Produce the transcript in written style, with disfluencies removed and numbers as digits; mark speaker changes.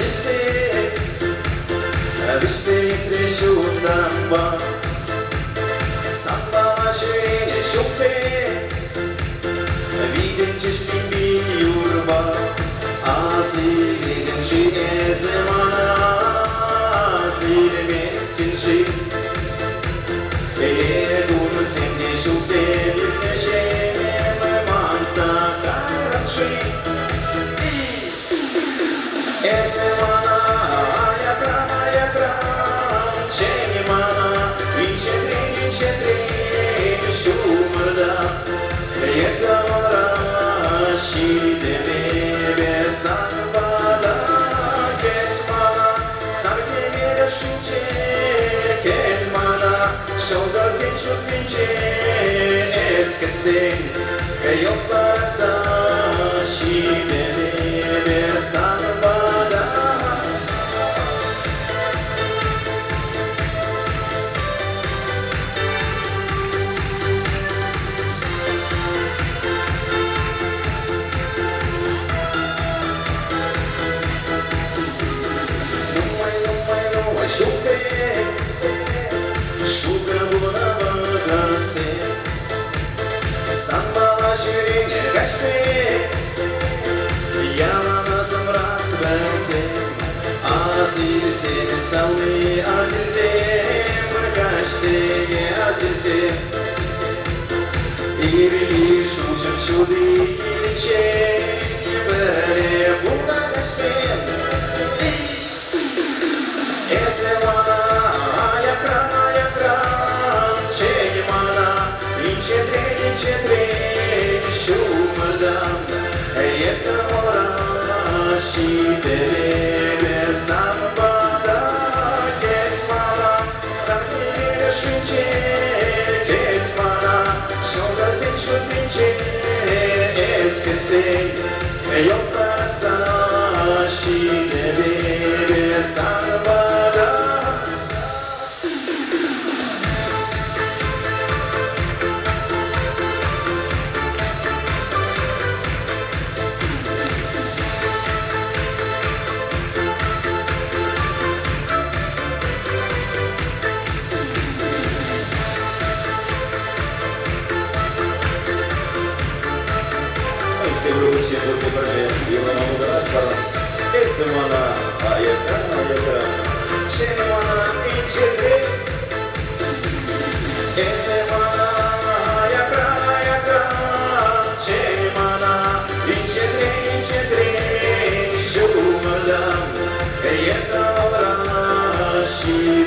Speaker 1: Shitse Viste treshundamba Samba shene shukse Vidinci shpimbi urba Azilin shine zemana Azilin mestin shi Egun sendi shukse Bir shene mansa karanshi Ezemana ayakran Çenimana İnçetrin şumurda Yekavara şidemi Besanbada Ketmana Sarkemir şunce Ketmana Şoldazin şutince Esketsin Yoklarsa şidemi Besanbada Samba şirine kaçtı Yalana zamrak bense Azilse salli azilse Kaçtı azilse İri şuşum şudi kiliçe Böyle burada kaçtı Ezemana ayakran Çekmana İnçetrin şumurdan Yekavara şidemi Besanbada Ketmana Sarkemir şunce Ketmana Şoldazin şutince Esketsin Yoklarsa şidemi Besanbada Seguro siendo que perder y una mudar para Ezemana ayakran Çenimana İnçetrin Ezemana ayakran Çenimana İnçetrin şumurdan Yekavara şidemi